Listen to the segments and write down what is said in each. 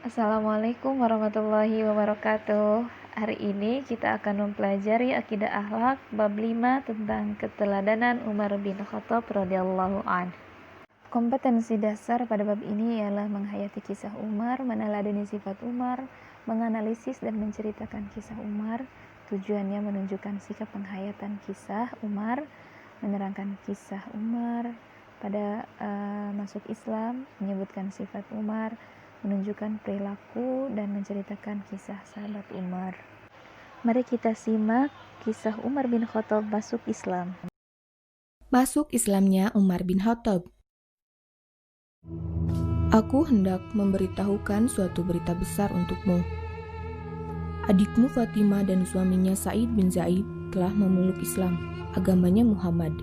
Assalamualaikum warahmatullahi wabarakatuh. Hari ini kita akan mempelajari akidah akhlak bab 5 tentang keteladanan Umar bin Khattab radhiyallahu an. Kompetensi dasar pada bab ini ialah menghayati kisah Umar, meneladani sifat Umar, menganalisis dan menceritakan kisah Umar. Tujuannya menunjukkan sikap penghayatan kisah Umar, menerangkan kisah Umar pada masuk Islam, menyebutkan sifat Umar, menunjukkan perilaku dan menceritakan kisah sahabat Umar. Mari kita simak kisah Umar bin Khattab masuk Islam. Masuk Islamnya Umar bin Khattab. Aku hendak memberitahukan suatu berita besar untukmu. Adikmu Fatimah dan suaminya Sa'id bin Zaid telah memeluk Islam, agamanya Muhammad.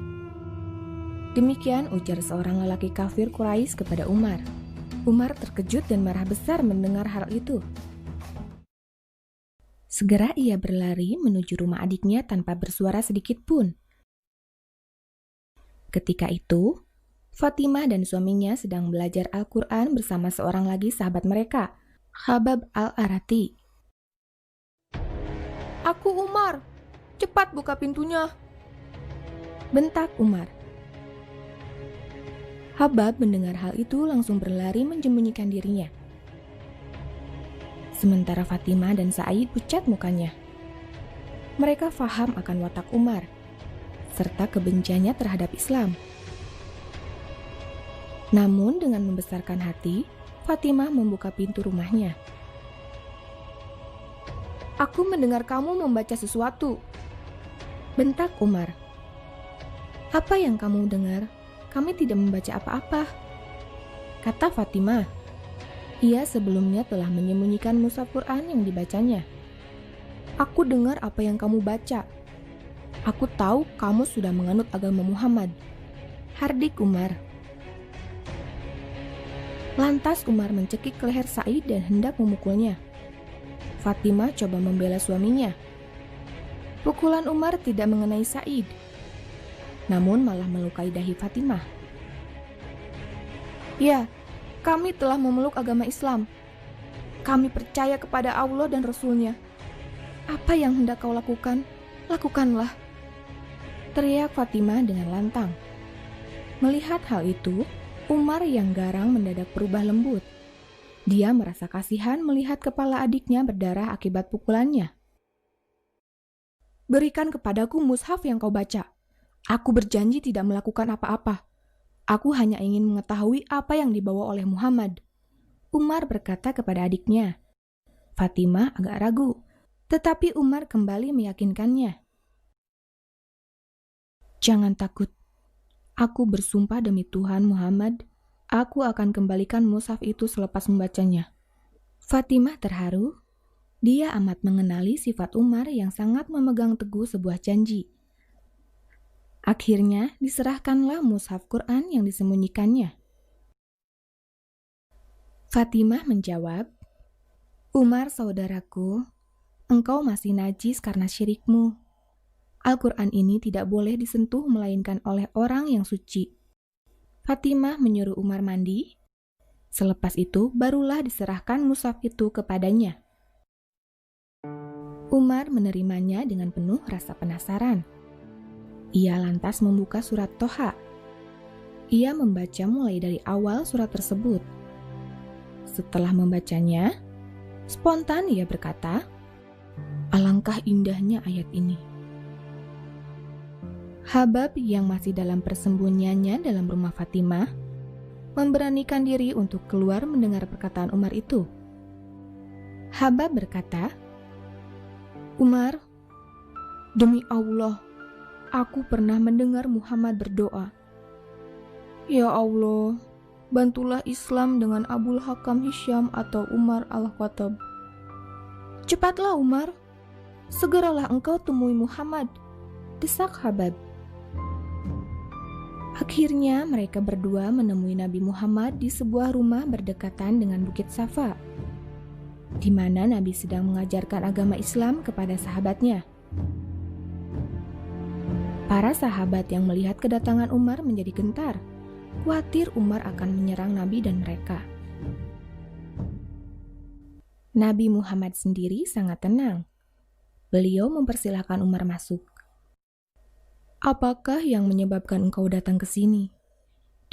Demikian ujar seorang lelaki kafir Quraisy kepada Umar. Umar terkejut dan marah besar mendengar hal itu. Segera ia berlari menuju rumah adiknya tanpa bersuara sedikit pun. Ketika itu, Fatimah dan suaminya sedang belajar Al-Quran bersama seorang lagi sahabat mereka, Khabbab al-Arati. "Aku Umar, cepat buka pintunya!" bentak Umar. Khabbab mendengar hal itu langsung berlari menyembunyikan dirinya. Sementara Fatimah dan Sa'id pucat mukanya. Mereka faham akan watak Umar, serta kebenciannya terhadap Islam. Namun dengan membesarkan hati, Fatimah membuka pintu rumahnya. "Aku mendengar kamu membaca sesuatu," bentak Umar. "Apa yang kamu dengar? Kami tidak membaca apa-apa," kata Fatimah. Ia sebelumnya telah menyembunyikan mushaf Quran yang dibacanya. "Aku dengar apa yang kamu baca. Aku tahu kamu sudah menganut agama Muhammad," hardik Umar. Lantas Umar mencekik leher Sa'id dan hendak memukulnya. Fatimah coba membela suaminya. Pukulan Umar tidak mengenai Sa'id, namun malah melukai dahi Fatimah. "Ya, kami telah memeluk agama Islam. Kami percaya kepada Allah dan Rasul-Nya. Apa yang hendak kau lakukan, lakukanlah," teriak Fatimah dengan lantang. Melihat hal itu, Umar yang garang mendadak berubah lembut. Dia merasa kasihan melihat kepala adiknya berdarah akibat pukulannya. "Berikan kepadaku mushaf yang kau baca. Aku berjanji tidak melakukan apa-apa. Aku hanya ingin mengetahui apa yang dibawa oleh Muhammad," Umar berkata kepada adiknya. Fatimah agak ragu, tetapi Umar kembali meyakinkannya. "Jangan takut. Aku bersumpah demi Tuhan Muhammad, aku akan kembalikan mushaf itu selepas membacanya." Fatimah terharu. Dia amat mengenali sifat Umar yang sangat memegang teguh sebuah janji. Akhirnya diserahkanlah mushaf Quran yang disembunyikannya. Fatimah menjawab, "Umar saudaraku, engkau masih najis karena syirikmu. Al-Quran ini tidak boleh disentuh melainkan oleh orang yang suci." Fatimah menyuruh Umar mandi. Selepas itu barulah diserahkan mushaf itu kepadanya. Umar menerimanya dengan penuh rasa penasaran. Ia lantas membuka surat Toha. Ia membaca mulai dari awal surat tersebut. Setelah membacanya, spontan ia berkata, "Alangkah indahnya ayat ini." Khabbab yang masih dalam persembunyiannya dalam rumah Fatimah memberanikan diri untuk keluar mendengar perkataan Umar itu. Khabbab berkata, "Umar, demi Allah, aku pernah mendengar Muhammad berdoa, 'Ya Allah, bantulah Islam dengan Abul Hakam Hisham atau Umar al-Khattab.' Cepatlah Umar, segeralah engkau temui Muhammad," desak Khabbab. Akhirnya mereka berdua menemui Nabi Muhammad di sebuah rumah berdekatan dengan Bukit Safa, di mana Nabi sedang mengajarkan agama Islam kepada sahabatnya. Para sahabat yang melihat kedatangan Umar menjadi gentar, khawatir Umar akan menyerang Nabi dan mereka. Nabi Muhammad sendiri sangat tenang. Beliau mempersilahkan Umar masuk. "Apakah yang menyebabkan engkau datang ke sini?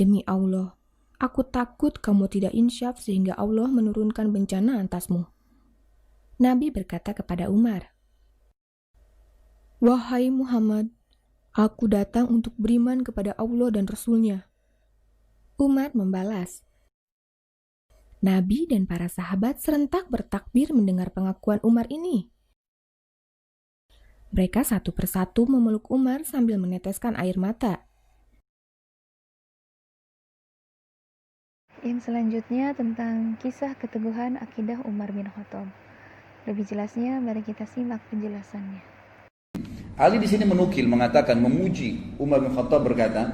Demi Allah, aku takut kamu tidak insyaf sehingga Allah menurunkan bencana atasmu." Nabi berkata kepada Umar, "Wahai Muhammad, aku datang untuk beriman kepada Allah dan Rasul-Nya." Umar membalas. Nabi dan para sahabat serentak bertakbir mendengar pengakuan Umar ini. Mereka satu persatu memeluk Umar sambil meneteskan air mata. Yang selanjutnya tentang kisah keteguhan akidah Umar bin Khattab. Lebih jelasnya, mari kita simak penjelasannya. Ali di sini menukil, mengatakan, memuji Umar bin Khattab berkata,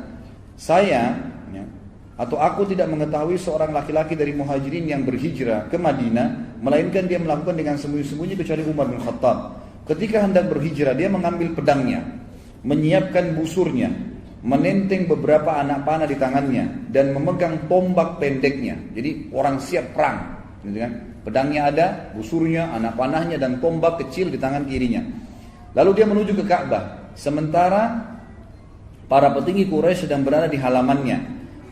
aku tidak mengetahui seorang laki-laki dari muhajirin yang berhijrah ke Madinah, melainkan dia melakukan dengan sembunyi-sembunyi kecuali Umar bin Khattab. Ketika hendak berhijrah, dia mengambil pedangnya, menyiapkan busurnya, menenteng beberapa anak panah di tangannya, dan memegang tombak pendeknya. Jadi orang siap perang, gitu kan? Pedangnya ada, busurnya, anak panahnya, dan tombak kecil di tangan kirinya. Lalu dia menuju ke Ka'bah. Sementara para petinggi Quraisy sedang berada di halamannya.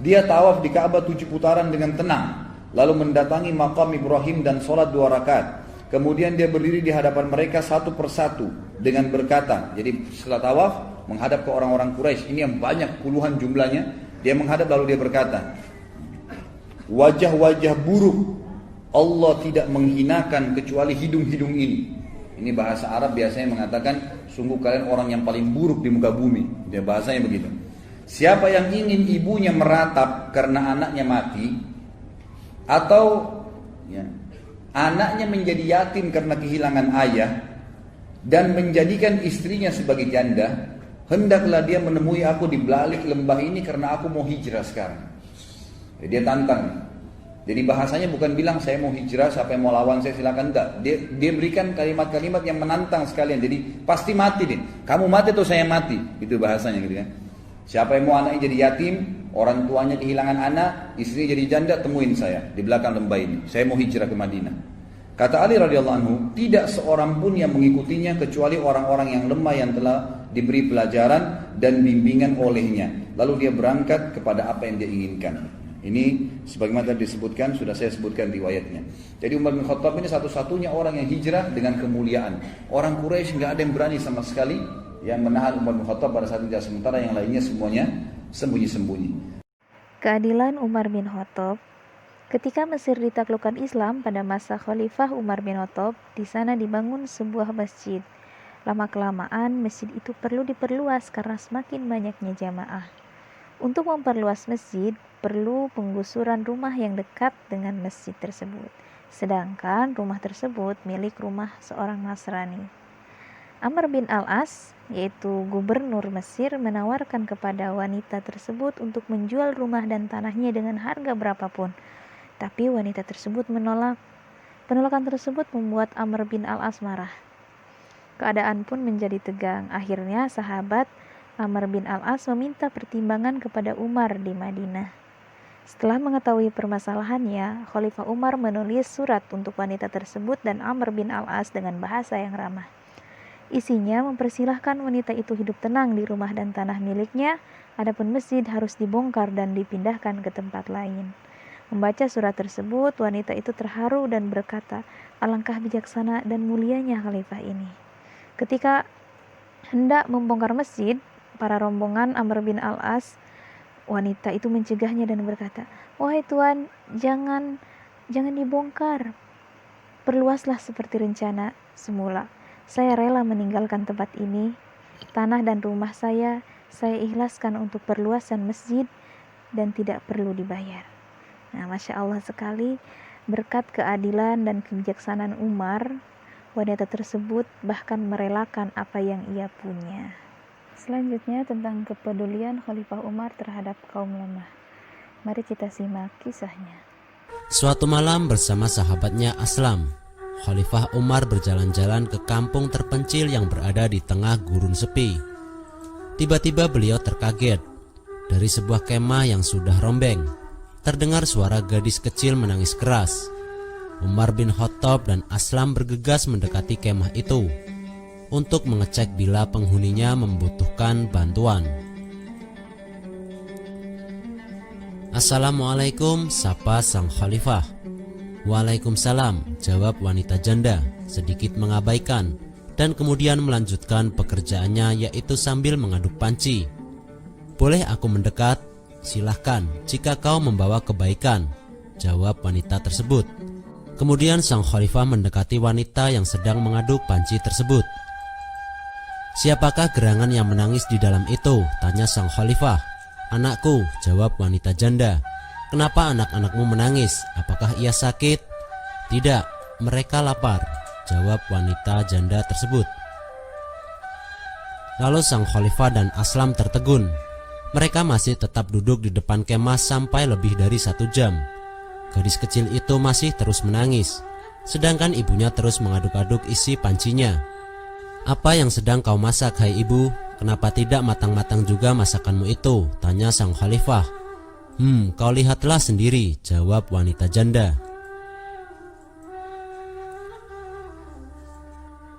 Dia tawaf di Ka'bah 7 putaran dengan tenang. Lalu mendatangi makam Ibrahim dan sholat 2 rakaat. Kemudian dia berdiri di hadapan mereka satu persatu dengan berkata, jadi setelah tawaf menghadap ke orang-orang Quraisy, ini yang banyak puluhan jumlahnya. Dia menghadap lalu dia berkata, "Wajah-wajah buruk Allah tidak menghinakan kecuali hidung-hidung ini." Ini bahasa Arab biasanya mengatakan, sungguh kalian orang yang paling buruk di muka bumi. Dia bahasanya begitu. Siapa yang ingin ibunya meratap karena anaknya mati, atau anaknya menjadi yatim karena kehilangan ayah, dan menjadikan istrinya sebagai janda, hendaklah dia menemui aku di balik lembah ini karena aku mau hijrah sekarang. Jadi dia tantang. Jadi bahasanya bukan bilang saya mau hijrah, siapa yang mau lawan saya silakan, enggak. Dia berikan kalimat-kalimat yang menantang sekalian. Jadi pasti mati deh. Kamu mati atau saya mati? Itu bahasanya gitu kan. Siapa yang mau anaknya jadi yatim, orang tuanya kehilangan anak, istrinya jadi janda, temuin saya di belakang lembah ini. Saya mau hijrah ke Madinah. Kata Ali radhiyallahu anhu, tidak seorang pun yang mengikutinya kecuali orang-orang yang lemah yang telah diberi pelajaran dan bimbingan olehnya. Lalu dia berangkat kepada apa yang dia inginkan. Ini sebagaimana tadi disebutkan, sudah saya sebutkan riwayatnya. Jadi Umar bin Khattab ini satu-satunya orang yang hijrah dengan kemuliaan. Orang Quraisy nggak ada yang berani sama sekali yang menahan Umar bin Khattab pada saat itu, sementara yang lainnya semuanya sembunyi-sembunyi. Keadilan Umar bin Khattab. Ketika Mesir ditaklukkan Islam pada masa Khalifah Umar bin Khattab, di sana dibangun sebuah masjid. Lama-kelamaan masjid itu perlu diperluas karena semakin banyaknya jamaah. Untuk memperluas masjid, perlu penggusuran rumah yang dekat dengan masjid tersebut. Sedangkan rumah tersebut milik rumah seorang Nasrani. Amr bin Al-As, yaitu gubernur Mesir, menawarkan kepada wanita tersebut untuk menjual rumah dan tanahnya dengan harga berapapun. Tapi wanita tersebut menolak. Penolakan tersebut membuat Amr bin Al-As marah. Keadaan pun menjadi tegang. Akhirnya sahabat Amr bin Al-As meminta pertimbangan kepada Umar di Madinah. Setelah mengetahui permasalahannya, Khalifah Umar menulis surat untuk wanita tersebut dan Amr bin Al-As dengan bahasa yang ramah. Isinya mempersilahkan wanita itu hidup tenang di rumah dan tanah miliknya, adapun masjid harus dibongkar dan dipindahkan ke tempat lain. Membaca surat tersebut, wanita itu terharu dan berkata, "Alangkah bijaksana dan mulianya khalifah ini." Ketika hendak membongkar masjid, para rombongan Amr bin Al-As, wanita itu mencegahnya dan berkata, "Wahai tuan, jangan dibongkar. Perluaslah seperti rencana semula. Saya rela meninggalkan tempat ini. Tanah dan rumah saya ikhlaskan untuk perluasan masjid dan tidak perlu dibayar." Nah, Masya Allah sekali, berkat keadilan dan kebijaksanaan Umar, wanita tersebut bahkan merelakan apa yang ia punya. Selanjutnya tentang kepedulian Khalifah Umar terhadap kaum lemah. Mari kita simak kisahnya. Suatu malam bersama sahabatnya Aslam, Khalifah Umar berjalan-jalan ke kampung terpencil yang berada di tengah gurun sepi. Tiba-tiba beliau terkaget. Dari sebuah kemah yang sudah rombeng, terdengar suara gadis kecil menangis keras. Umar bin Khattab dan Aslam bergegas mendekati kemah itu untuk mengecek bila penghuninya membutuhkan bantuan. "Assalamualaikum," sapa sang khalifah. "Waalaikumsalam," jawab wanita janda sedikit mengabaikan dan kemudian melanjutkan pekerjaannya, yaitu sambil mengaduk panci. "Boleh aku mendekat?" "Silahkan, jika kau membawa kebaikan," jawab wanita tersebut. Kemudian sang khalifah mendekati wanita yang sedang mengaduk panci tersebut. "Siapakah gerangan yang menangis di dalam itu?" tanya sang khalifah. "Anakku," jawab wanita janda. "Kenapa anak-anakmu menangis? Apakah ia sakit?" "Tidak, mereka lapar," jawab wanita janda tersebut. Lalu sang khalifah dan Aslam tertegun. Mereka masih tetap duduk di depan kemah sampai lebih dari 1 jam. Gadis kecil itu masih terus menangis, sedangkan ibunya terus mengaduk-aduk isi pancinya. "Apa yang sedang kau masak, hai ibu? Kenapa tidak matang-matang juga masakanmu itu?" tanya sang khalifah. Kau lihatlah sendiri," jawab wanita janda.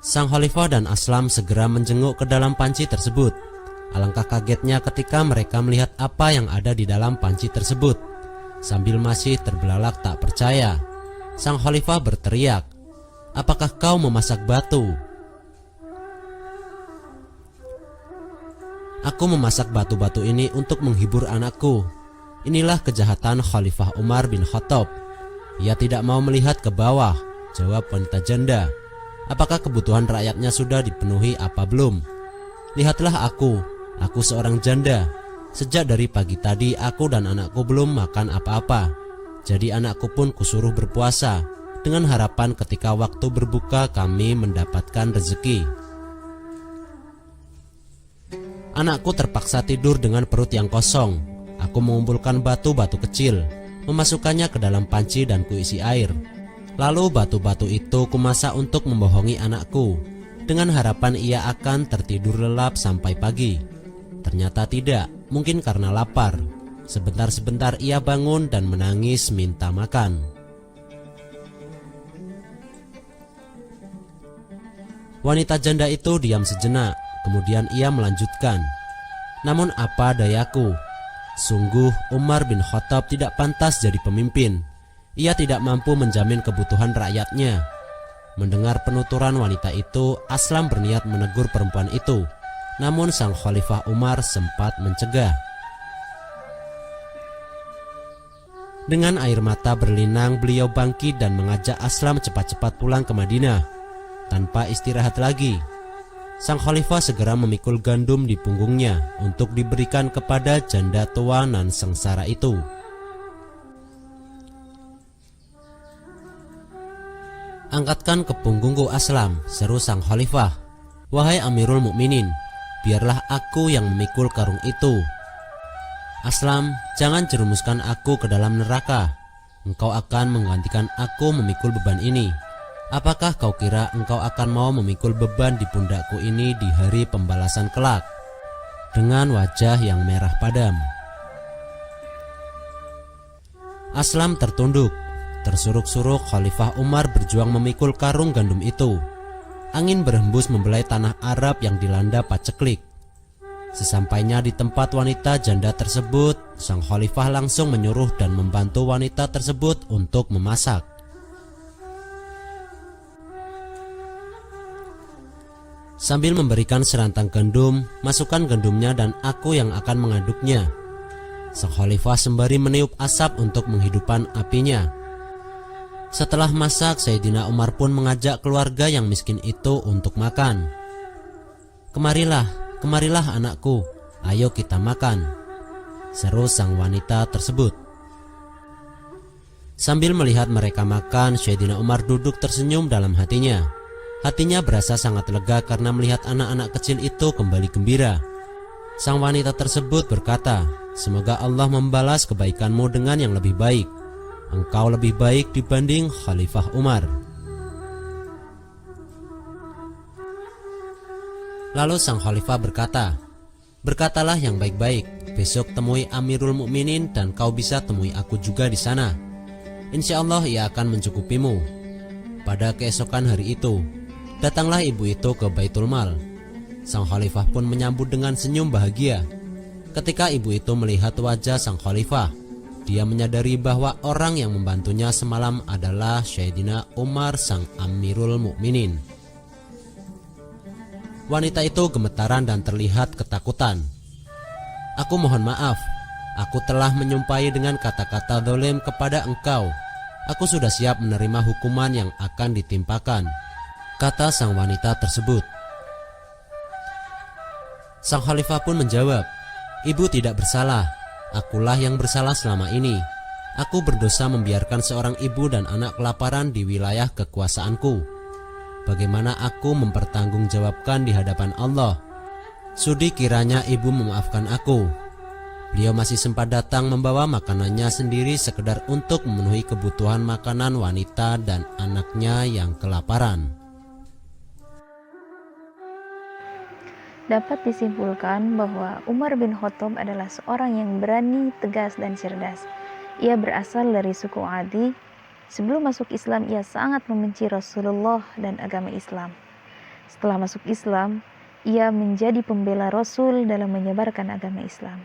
Sang khalifah dan Aslam segera menjenguk ke dalam panci tersebut. Alangkah kagetnya ketika mereka melihat apa yang ada di dalam panci tersebut. Sambil masih terbelalak tak percaya, sang khalifah berteriak, "Apakah kau memasak batu?" "Aku memasak batu-batu ini untuk menghibur anakku." Inilah kejahatan Khalifah Umar bin Khattab. "Ia tidak mau melihat ke bawah," jawab wanita janda. "Apakah kebutuhan rakyatnya sudah dipenuhi apa belum? Lihatlah aku seorang janda. Sejak dari pagi tadi aku dan anakku belum makan apa-apa. Jadi anakku pun kusuruh berpuasa dengan harapan ketika waktu berbuka kami mendapatkan rezeki. Anakku terpaksa tidur dengan perut yang kosong. Aku mengumpulkan batu-batu kecil, memasukkannya ke dalam panci dan kuisi air. Lalu batu-batu itu kumasak untuk membohongi anakku dengan harapan ia akan tertidur lelap sampai pagi. Ternyata tidak, mungkin karena lapar. Sebentar-sebentar ia bangun dan menangis minta makan." Wanita janda itu diam sejenak, kemudian ia melanjutkan, "Namun apa dayaku? Sungguh Umar bin Khattab tidak pantas jadi pemimpin. Ia tidak mampu menjamin kebutuhan rakyatnya." Mendengar penuturan wanita itu, Aslam berniat menegur perempuan itu. Namun sang khalifah Umar sempat mencegah. Dengan air mata berlinang, beliau bangkit dan mengajak Aslam cepat-cepat pulang ke Madinah tanpa istirahat lagi. Sang khalifah segera memikul gandum di punggungnya untuk diberikan kepada janda tua nan sengsara itu. "Angkatkan ke punggungku Aslam," seru sang khalifah. "Wahai Amirul Mukminin, biarlah aku yang memikul karung itu." "Aslam, jangan jerumuskan aku ke dalam neraka. Engkau akan menggantikan aku memikul beban ini. Apakah kau kira engkau akan mau memikul beban di pundakku ini di hari pembalasan kelak?" Dengan wajah yang merah padam, Aslam tertunduk. Tersuruk-suruk Khalifah Umar berjuang memikul karung gandum itu. Angin berhembus membelai tanah Arab yang dilanda paceklik. Sesampainya di tempat wanita janda tersebut, sang khalifah langsung menyuruh dan membantu wanita tersebut untuk memasak. Sambil memberikan serantang gandum, masukkan gandumnya dan aku yang akan mengaduknya. Sang khalifah sembari meniup asap untuk menghidupkan apinya. Setelah masak, Sayyidina Umar pun mengajak keluarga yang miskin itu untuk makan. Kemarilah anakku, ayo kita makan," seru sang wanita tersebut. Sambil melihat mereka makan, Sayyidina Umar duduk tersenyum dalam hatinya. Hatinya berasa sangat lega karena melihat anak-anak kecil itu kembali gembira. Sang wanita tersebut berkata, "Semoga Allah membalas kebaikanmu dengan yang lebih baik. Engkau lebih baik dibanding Khalifah Umar." Lalu sang khalifah berkata, "Berkatalah yang baik-baik. Besok temui Amirul Mukminin dan kau bisa temui aku juga di sana." Insya Allah ia akan mencukupimu. Pada keesokan hari itu, datanglah ibu itu ke Baitul Mal. Sang khalifah pun menyambut dengan senyum bahagia. Ketika ibu itu melihat wajah sang khalifah, dia menyadari bahwa orang yang membantunya semalam adalah Sayyidina Umar sang Amirul Mukminin. Wanita itu gemetaran dan terlihat ketakutan. "Aku mohon maaf, aku telah menyumpahi dengan kata-kata zalim kepada engkau. Aku sudah siap menerima hukuman yang akan ditimpakan," kata sang wanita tersebut. Sang khalifah pun menjawab, "Ibu tidak bersalah. Akulah yang bersalah selama ini. Aku berdosa membiarkan seorang ibu dan anak kelaparan di wilayah kekuasaanku. Bagaimana aku mempertanggungjawabkan di hadapan Allah? Sudi kiranya ibu memaafkan aku." Beliau masih sempat datang membawa makanannya sendiri sekedar untuk memenuhi kebutuhan makanan wanita dan anaknya yang kelaparan. Dapat disimpulkan bahwa Umar bin Khattab adalah seorang yang berani, tegas, dan cerdas. Ia berasal dari suku Adi. Sebelum masuk Islam, ia sangat membenci Rasulullah dan agama Islam. Setelah masuk Islam, ia menjadi pembela Rasul dalam menyebarkan agama Islam.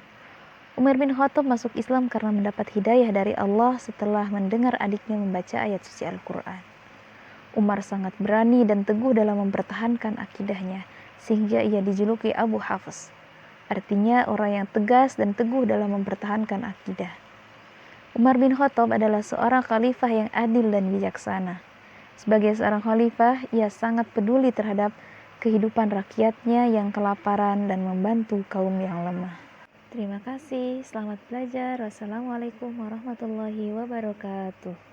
Umar bin Khattab masuk Islam karena mendapat hidayah dari Allah setelah mendengar adiknya membaca ayat suci Al-Quran. Umar sangat berani dan teguh dalam mempertahankan akidahnya, sehingga ia dijuluki Abu Hafs. Artinya orang yang tegas dan teguh dalam mempertahankan akidah. Umar bin Khattab adalah seorang khalifah yang adil dan bijaksana. Sebagai seorang khalifah, ia sangat peduli terhadap kehidupan rakyatnya yang kelaparan dan membantu kaum yang lemah. Terima kasih, selamat belajar. Wassalamualaikum warahmatullahi wabarakatuh.